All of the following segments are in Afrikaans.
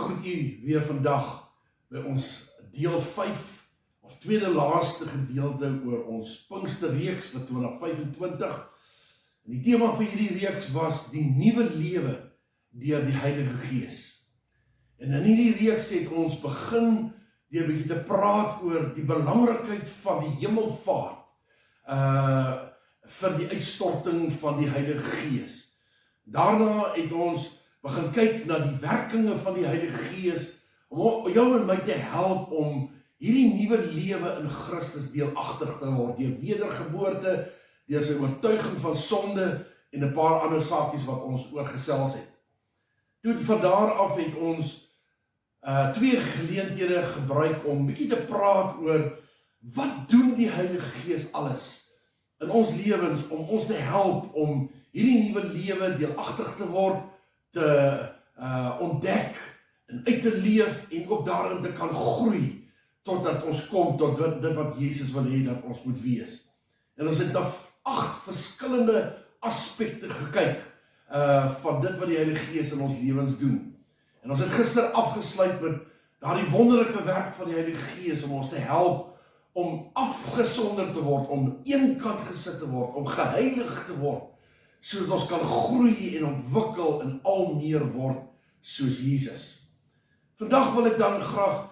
groet u weer vandag by ons deel 5 of tweede laaste gedeelte oor ons Pinksterreeks vir 2025. En die tema van hierdie reeks was die nuwe lewe deur die Heilige Gees. En in hierdie reeks het ons begin deur 'n bietjie te praat oor die belangrikheid van die hemelvaart vir die uitstorting van die Heilige Gees. Daarna het ons begin kyk na die werkinge van die Heilige Gees om jou en my te help om hierdie nuwe lewe in Christus deelagtig te word, deur wedergeboorte, deur sy oortuiging van sonde en 'n paar ander saakies wat ons oor gesels het. Toe van daar af het ons twee geleenthede gebruik om bietjie te praat oor wat doen die Heilige Gees alles in ons lewens om ons te help om hierdie nuwe lewe deelagtig te word, te ontdek en uit te leef en ook daarin te kan groei totdat ons kom tot dit wat Jesus wil hê dat ons moet wees. En ons het na 8 verskillende aspekte gekyk van dit wat die Heilige Gees in ons lewens doen. En ons het gister afgesluit met daardie wonderlike werk van die Heilige Gees om ons te help om afgesonder te word, om eenkant gesit te word, om geheilig te word, sodat ons kan groei en ontwikkel en al meer word soos Jesus. Vandag wil ek dan graag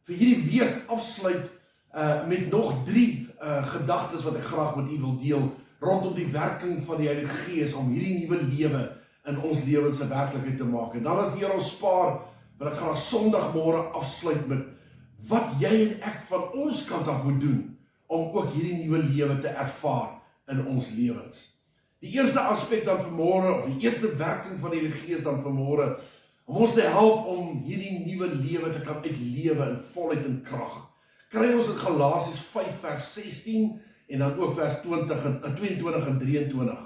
vir hierdie week afsluit met nog 3 gedagtes wat ek graag met u wil deel rondom die werking van die Heilige Gees om hierdie nuwe lewe in ons lewens 'n werklikheid te maak. En dan as die Here ons spaar, wil ek graag Sondagmôre afsluit met wat jy en ek van ons kant af moet doen om ook hierdie nuwe lewe te ervaar in ons lewens. Die eerste aspek dan vanmôre, of die eerste werking van die Heilige Gees dan vanmôre, om ons te help om hierdie nuwe lewe te kan uitlewe in volheid en krag. Kry ons in Galasiërs 5 vers 16 en dan ook vers 22 en 23.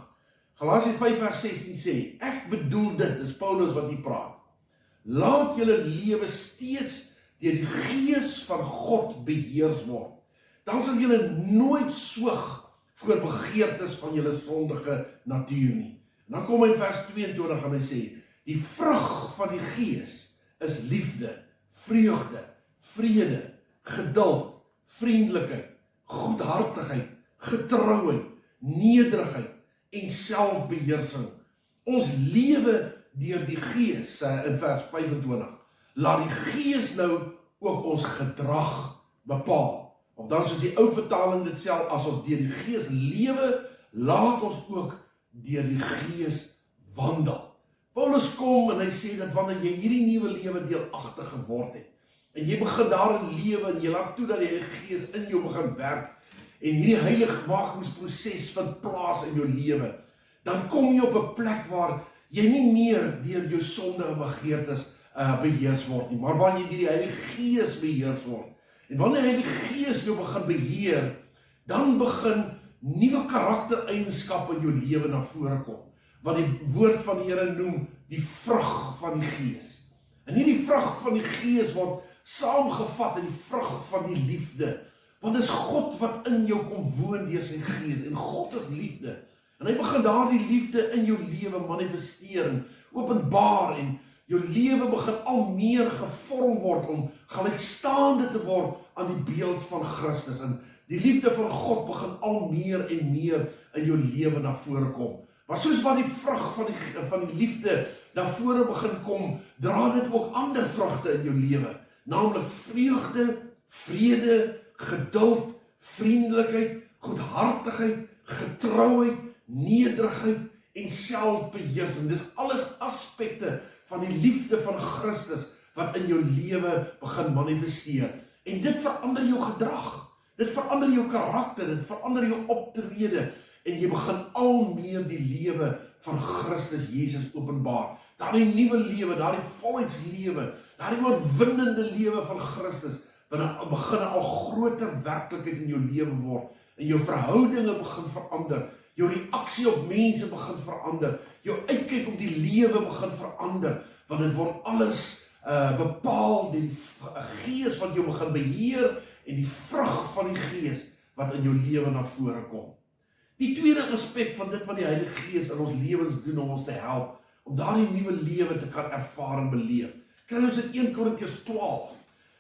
Galasiërs 5 vers 16 sê, ek bedoel dit, is Paulus wat hier praat. Laat julle lewe steeds deur die Gees van God beheers word. Dan sal julle nooit soeg voor begeertes van julle sondige natuur nie. En dan kom hy in vers 22 en hy sê, die vrug van die Gees is liefde, vreugde, vrede, geduld, vriendelikheid, goedhartigheid, getrouheid, nederigheid en selfbeheersing. Ons lewe deur die Gees, in vers 25. Laat die Gees nou ook ons gedrag bepaal. Of dan soos die ou vertaling dit sê, as ons deur die Gees lewe, laat ons ook deur die Gees wandel. Paulus kom en hy sê dat wanneer jy hierdie nuwe lewe deelagtig geword het, en jy begin daarin lewe en jy laat toe dat die Heilige Gees in jou begin werk, en hierdie heiligmakingsproses vind plaas in jou lewe, dan kom jy op 'n plek waar jy nie meer deur jou sonde en begeertes beheers word nie, maar wanneer jy deur die Heilige Gees beheers word. En wanneer die Heilige Gees jou begin beheer, dan begin nuwe karaktereienskappe in jou lewe na vore kom, wat die woord van die Here noem die vrug van die Gees. En hierdie vrug van die Gees word saamgevat in die vrug van die liefde, want dit is God wat in jou kom woon deur sy Gees, en God is liefde. En hy begin daardie liefde in jou lewe manifesteer en openbaar, en jou lewe begin al meer gevorm word om gelykstaande te word aan die beeld van Christus. En die liefde van God begin al meer en meer in jou lewe na vore kom. Maar soos wat die vrug van die liefde na vore begin kom, dra dit ook ander vrugte in jou lewe, naamlik vreugde, vrede, geduld, vriendelikheid, goedhartigheid, getrouheid, nederigheid en selfbeheersing. Dis alles aspekte van die liefde van Christus wat in jou lewe begin manifesteer. En dit verander jou gedrag, dit verander jou karakter, dit verander jou optrede, en jy begin al meer die lewe van Christus Jesus openbaar. Daardie nuwe lewe, daardie volheidslewe, daardie oorwinnende lewe van Christus, begin al groter werklikheid in jou lewe word, en jou verhoudinge begin verander, jou reaksie op mense begin verander, jou uitkyk op die lewe begin verander, want dit word alles bepaal deur die Gees wat jou begin beheer, en die vrug van die Gees wat in jou lewe na vore kom. Die tweede aspek van dit wat die Heilige Gees in ons lewens doen om ons te help, om daardie nuwe lewe te kan ervaar en beleef. kry ons in 1 Korintiërs 12,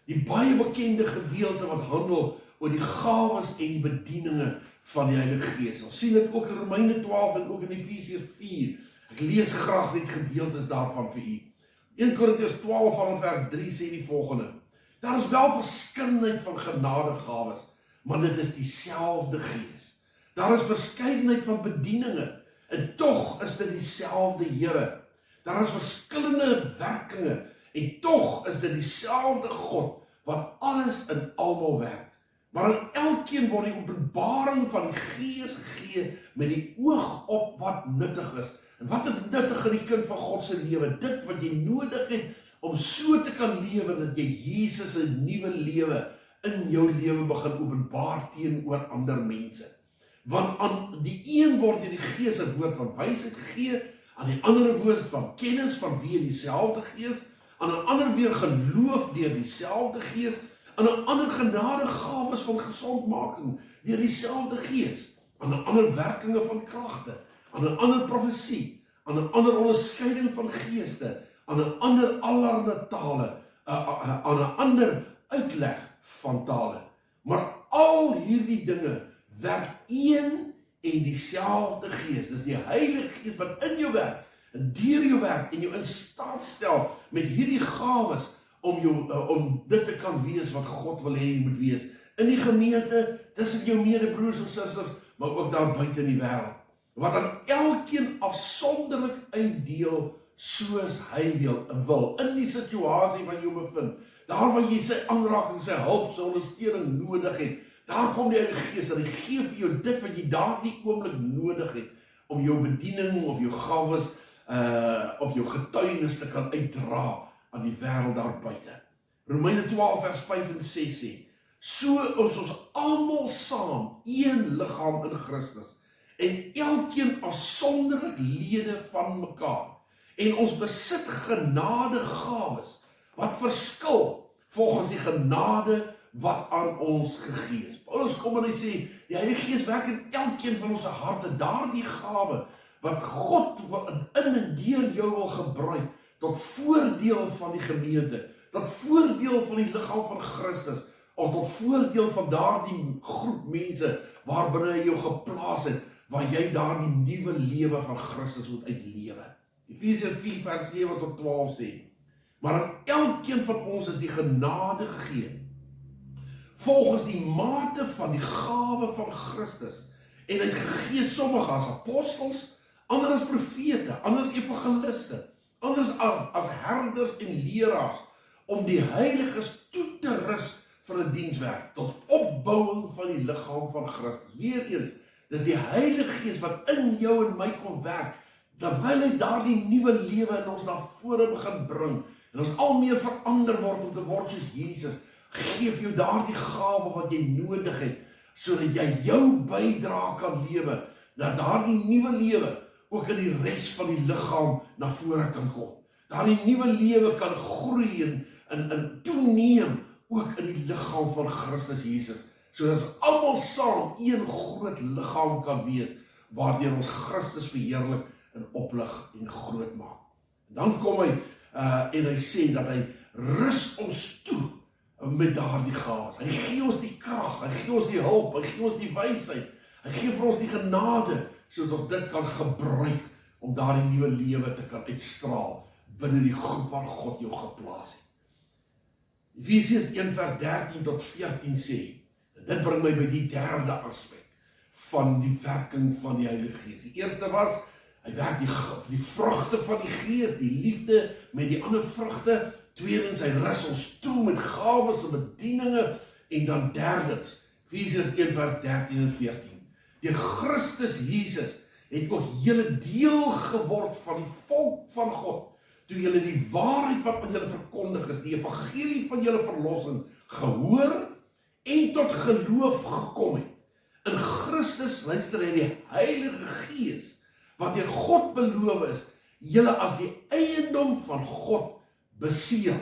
die baie bekende gedeelte wat handel oor die gawes en die bedieninge van die Heilige Gees. Ons sien dit ook in Romeine 12 en ook in Efesiërs 4. Ek lees graag net gedeeltes daarvan vir u. 1 Korintiërs 12 van vers 3 sê die volgende: Daar is wel verskeidenheid van genadegawes, maar dit is dieselfde Gees. Daar is verskeidenheid van bedieninge, en tog is dit dieselfde Here. Daar is verskillende werkinge, en tog is dit dieselfde God, wat alles in almal werk. Maar aan elkeen word die openbaring van die Gees gegee, met die oog op wat nuttig is. En wat is nuttig in die kind van God se lewe? Dit wat jy nodig het, om so te kan lewe, dat jy Jesus 'n nuwe lewe in jou lewe begin openbaar teenoor ander mense. Want aan die een word deur die Gees 'n woord van wysheid gegee, aan die ander woord van kennis van wie dieselfde Gees, aan 'n ander weer geloof deur dieselfde Gees, aan 'n ander genadegawes van gesondmaking deur dieselfde Gees, aan 'n ander werkinge van kragte, aan 'n ander profesie, aan 'n ander onderskeiding van geeste, aan 'n ander allerlei tale, aan 'n ander uitleg van tale. Maar al hierdie dinge werk een en dieselfde Gees. Dis die Heilige Gees wat in jou werk, en deur jou werk, en jou in staat stel met hierdie gawes, om dit te kan wees wat God wil hê jy moet wees. In die gemeente, tussen jou medebroers en susters, maar ook daar buite in die wêreld. Wat aan elkeen afsonderlik uitdeel, soos hy wil, in die situasie waar jy bevind, daar waar jy sy aanraking, sy hulp, sy ondersteuning nodig het, daar kom die Heilige Gees, en hy gee vir jou dit wat jy daardie oomblik nodig het, om jou bediening, of jou gawes, of jou getuienis te kan uitdra aan die wêreld daar buite. Romeine 12 vers 5 en 6 sê: So is ons almal saam een liggaam in Christus, en elkeen afsonderlik lede van mekaar, en ons besit genadegawes wat verskil volgens die genade wat aan ons gegee is. Paulus kom en hy sê, die Heilige Gees werk in elkeen van ons harte, daardie gawe wat God in en deur jou wil gebruik, tot voordeel van die gemeente, tot voordeel van die liggaam van Christus, of tot voordeel van daardie groep mense waarbinne hy jou geplaas het, waar jy daardie nuwe lewe van Christus moet uitlewe. Efesiërs 4 vers 7 tot 12 sê: Maar aan elkeen van ons is die genade gegee, volgens die mate van die gawe van Christus, en hy het gegee sommige as apostels, ander as profete, ander as evangeliste, ander as herders en leraars, om die heiliges toe te rus vir 'n dienswerk, tot opbouing van die liggaam van Christus. Weereens, dis die Heilige Gees wat in jou en my kom werk, terwyl hy daardie nuwe lewe in ons na vore begin bring, en ons al meer verander word om te word soos Jesus, geef jou daardie gawe wat jy nodig het, sodat jy jou bydra kan lewe, dat daardie nuwe lewe ook in die res van die liggaam na vore kan kom. Daardie nuwe lewe kan groei en toeneem, ook in die liggaam van Christus Jesus, sodat ons almal saam een groot liggaam kan wees, waardeur ons Christus verheerlik en oplig en groot maak. En dan kom hy, en hy sê dat hy rus ons toe, met daardie gawes. Hy gee ons die krag, hy gee ons die hulp, hy gee ons die wysheid, hy gee vir ons die genade, sodat ons dit kan gebruik, om daardie nuwe lewe te kan uitstraal, binne die groep waar God jou geplaas het. Efesiërs 1 vers 13 tot 14 sê, en dit bring my by die derde aspek, van die werking van die Heilige Gees. Die eerste was, hy werk die vrugte van die Gees, die liefde met die ander vrugte. Tweedens, hy rus ons toe met gawes en bedieninge. En dan derdens, Efesiërs 1 vers 13 en 14. Deur Christus Jesus het ook julle deel geword van die volk van God, toe julle die waarheid wat aan julle verkondig is, die evangelie van julle verlossing, gehoor en tot geloof gekom het. In Christus, luister hy, die Heilige Gees, wat deur God beloof is, julle as die eiendom van God beseël.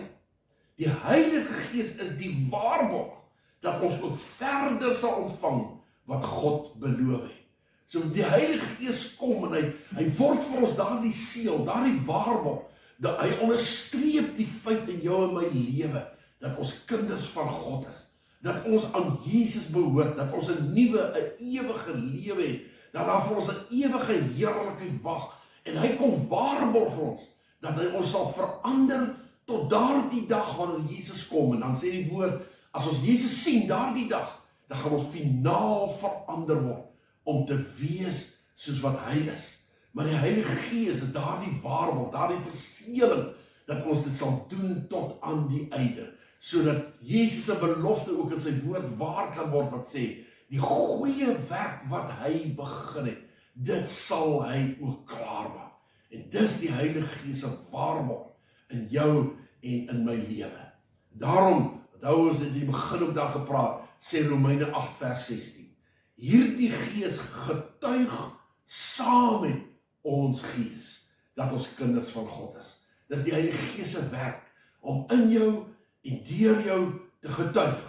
Die Heilige Gees is die waarborg, dat ons ook verder sal ontvang, wat God beloof het. So die Heilige Gees kom, en hy word vir ons daardie seël, daardie waarborg, dat hy onderstreep die feit in jou en my lewe, dat ons kinders van God is, dat ons aan Jesus behoort, dat ons 'n ewige lewe het, dat daar vir ons 'n ewige heerlikheid wag, en hy kom waarborg vir ons, dat hy ons sal verander tot daardie dag wanneer Jesus kom, en dan sê die woord, as ons Jesus sien daardie dag, dan gaan ons finaal verander word, om te wees soos wat hy is. Maar die Heilige Gees is daardie waarborg, daardie verseëling, dat ons dit sal doen tot aan die einde, sodat Jesus se belofte ook in sy woord waar kan word, wat sê, die goeie werk wat hy begin het, dit sal hy ook klaarmaak. En dis die Heilige Gees se waarborg in jou en in my lewe. Daarom, onthou ons het in die begin ook daar gepraat, sê Romeine 8 vers 16. Hierdie Gees getuig saam met ons gees, dat ons kinders van God is. Dis die Heilige Gees se werk, om in jou en deur jou te getuig,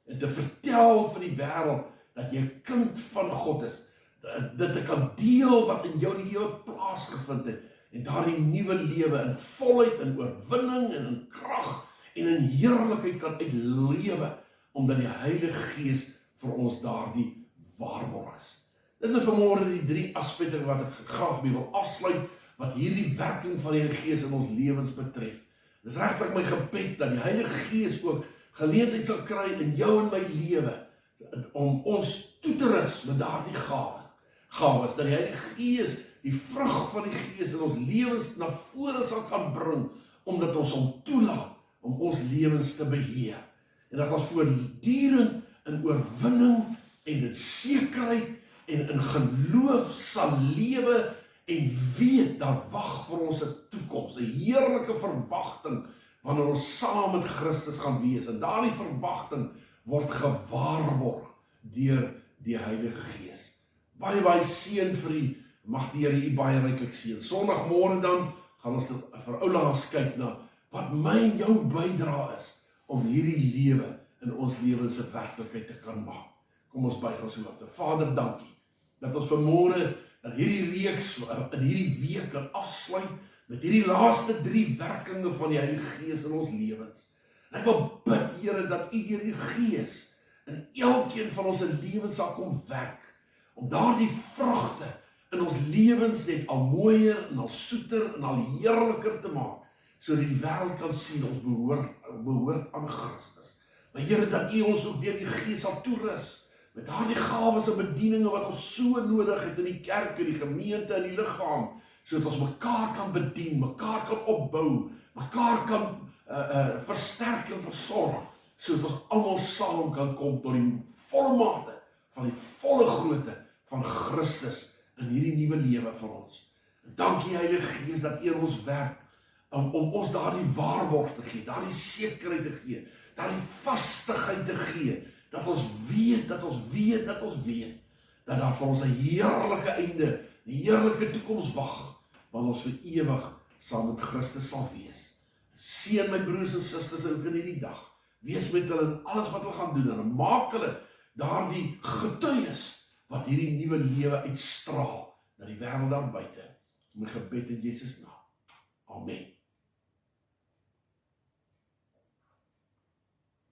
en te vertel vir die wêreld, dat jy 'n kind van God is, dat jy kan deel wat in jou lewe plaasgevind het, en daardie nuwe lewe in volheid, in oorwinning, en in krag, en in heerlikheid kan uitlewe, omdat die Heilige Gees vir ons daardie waarborg is. Dit is vanmôre die 3 aspekte wat ek graag mee wil afsluit, wat hierdie werking van die Heilige Gees in ons lewens betref. Dit is regtig my gebed, dat die Heilige Gees ook geleentheid sal kry in jou en my lewe, om ons toe te rus met daardie gawes, dat die Heilige Gees, die vrug van die Gees in ons lewens na vore sal kan bring, omdat ons hom toelaat, om ons lewens te beheer. En dat ons voortdurend in oorwinning, en in sekerheid, en in geloof sal lewe, en weet, daar wag vir ons 'n toekoms, 'n heerlike verwagting, wanneer ons saam met Christus gaan wees, en daardie verwagting word gewaarborg deur die Heilige Gees. Baie seën vir u, mag die Here u baie ryklik seën. Sondagmôre dan, gaan ons vir oulaas kyk na, wat my en jou bydra is, om hierdie lewe in ons lewens 'n werklikheid te kan maak. Kom ons buig ons hoofde. Vader, dankie, dat ons vanmôre, dat hierdie reeks in hierdie week kan afsluit, met hierdie laaste 3 werkinge van die Heilige Gees in ons lewens. En ek wil bid, Here, dat u deur die Gees in elkeen van ons lewens sal kom werk, om daardie vrugte in ons lewens net al mooier, en al soeter, en al heerliker te maak, sodat die wêreld kan sien, ons behoort aan Christus. Maar Here, dat u ons ook deur die Gees sal toerus, met daardie gawes en bedieninge wat ons so nodig het in die kerk, in die gemeente, in die liggaam, sodat ons mekaar kan bedien, mekaar kan opbou, mekaar kan versterk en versorg, sodat ons almal saam kan kom tot die volmate van die volle grootte van Christus in hierdie nuwe lewe vir ons. En dankie Heilige Gees dat U in ons werk om ons daardie waarborg te gee, daardie sekerheid te gee, daardie vastigheid te gee, dat ons weet, dat daar vir ons 'n heerlike einde, 'n heerlike toekoms wag, want ons vir ewig saam met Christus sal wees. Seën my broers en susters ook in hierdie dag. Wees met hulle in alles wat hulle gaan doen, en maak hulle daardie getuies wat hierdie nuwe lewe uitstraal na die wêreld daar buite. My gebed in Jesus naam. Amen.